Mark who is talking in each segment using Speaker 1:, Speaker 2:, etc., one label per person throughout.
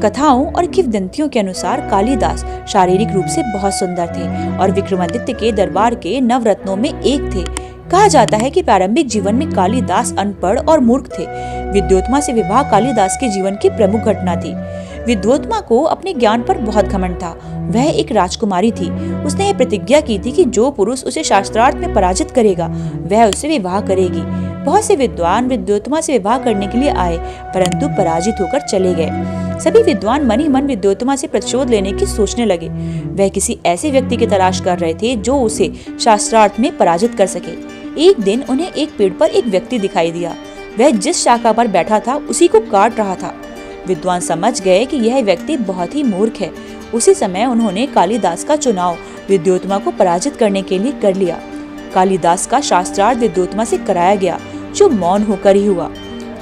Speaker 1: कथाओं और किंवदंतियों के अनुसार कालिदास शारीरिक रूप से बहुत सुंदर थे और विक्रमादित्य के दरबार के नवरत्नों में एक थे। कहा जाता है कि प्रारंभिक जीवन में कालिदास अनपढ़ और मूर्ख थे। विद्योत्मा से विवाह कालिदास के जीवन की प्रमुख घटना थी। विद्योत्मा को अपने ज्ञान पर बहुत घमंड था। वह एक राजकुमारी थी। उसने यह प्रतिज्ञा की थी कि जो पुरुष उसे शास्त्रार्थ में पराजित करेगा वह उससे विवाह करेगी। बहुत से विद्वान विद्योत्मा से विवाह करने के लिए आए, परंतु पराजित होकर चले गए। सभी विद्वान मन ही मन विद्योत्मा से प्रतिशोध लेने की सोचने लगे। वह किसी ऐसे व्यक्ति की तलाश कर रहे थे जो उसे शास्त्रार्थ में पराजित कर सके। एक दिन उन्हें एक पेड़ पर एक व्यक्ति दिखाई दिया। वह जिस शाखा पर बैठा था उसी को काट रहा था। विद्वान समझ गए कि यह व्यक्ति बहुत ही मूर्ख है। उसी समय उन्होंने कालिदास का चुनाव विद्योत्मा को पराजित करने के लिए कर लिया। कालिदास का शास्त्रार्थ विद्योत्मा से कराया गया, जो मौन होकर ही हुआ।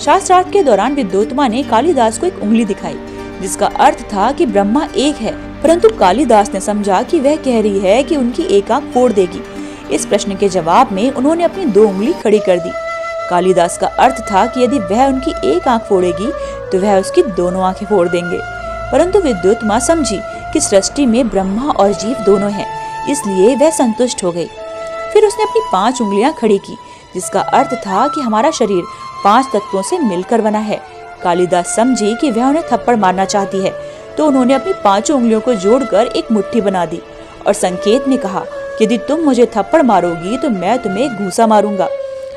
Speaker 1: शास्त्रार्थ के दौरान विद्योत्मा ने कालिदास को एक उंगली दिखाई, जिसका अर्थ था कि ब्रह्मा एक है, परंतु कालिदास ने समझा कि वह कह रही है कि उनकी एक आंख फोड़ देगी। इस प्रश्न के जवाब में उन्होंने अपनी दो उंगली खड़ी कर दी। कालिदास का अर्थ था कि यदि वह उनकी एक आंख फोड़ेगी तो वह उसकी दोनों आंखें फोड़ देंगे। परंतु विद्योत्मा समझी कि सृष्टि में ब्रह्मा और जीव दोनों हैं, इसलिए वह संतुष्ट हो गई। फिर उसने अपनी 5 उंगलियां खड़ी की, जिसका अर्थ था कि हमारा शरीर 5 तत्वों से मिलकर बना है। कालिदास समझी कि वह उन्हें थप्पड़ मारना चाहती है, तो उन्होंने अपनी 5 उंगलियों को जोड़कर एक मुट्ठी बना दी और संकेत में कहा कि यदि तुम मुझे थप्पड़ मारोगी तो मैं तुम्हें घूसा मारूंगा।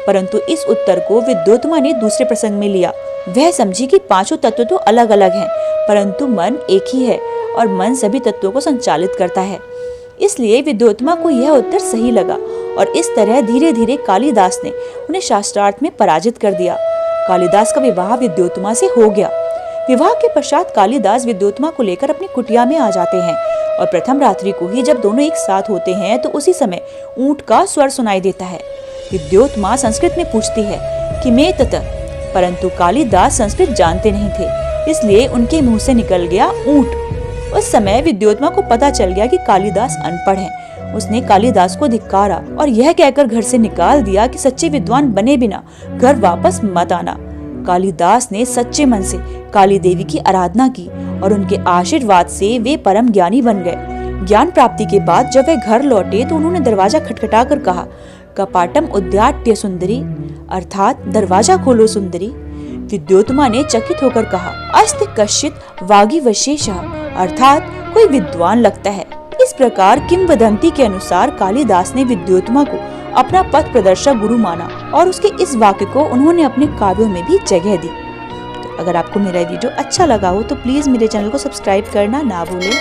Speaker 1: परंतु इस उत्तर को विद्योत्मा ने दूसरे प्रसंग में लिया। वह समझी कि 5 तत्व तो अलग अलग हैं, परंतु मन एक ही है और मन सभी तत्वों को संचालित करता है। इसलिए विद्योत्मा को यह उत्तर सही लगा और इस तरह धीरे धीरे कालिदास ने उन्हें शास्त्रार्थ में पराजित कर दिया। कालिदास का विवाह विद्योत्मा से हो गया। विवाह के पश्चात कालिदास विद्योत्मा को लेकर अपनी कुटिया में आ जाते हैं और प्रथम रात्रि को ही जब दोनों एक साथ होते हैं तो उसी समय ऊंट का स्वर सुनाई देता है। विद्योत्मा संस्कृत में पूछती है कि मैं तत, परंतु कालिदास संस्कृत जानते नहीं थे, इसलिए उनके मुंह से निकल गया ऊंट। उस समय विद्योत्मा को पता चल गया कि कालिदास अनपढ़ हैं। उसने कालिदास को धिक्कारा और यह कहकर घर से निकाल दिया कि सच्चे विद्वान बने बिना घर वापस मत आना। कालिदास ने सच्चे मन से काली देवी की आराधना की और उनके आशीर्वाद से वे परम ज्ञानी बन गए। ज्ञान प्राप्ति के बाद जब वे घर लौटे तो उन्होंने दरवाजा खटखटा कर कहा, कपाटम उद्घाट्य सुंदरी, अर्थात दरवाजा खोलो सुंदरी। विद्योत्मा ने चकित होकर कहा, अस्ति कश्चित वागीवशेषः, अर्थात कोई विद्वान लगता है। इस प्रकार किंवदंती के अनुसार कालिदास ने विद्योत्मा को अपना पथ प्रदर्शक गुरु माना और उसके इस वाक्य को उन्होंने अपने काव्यों में भी जगह दी। तो अगर आपको मेरा वीडियो अच्छा लगा हो तो प्लीज मेरे चैनल को सब्सक्राइब करना ना भूलें।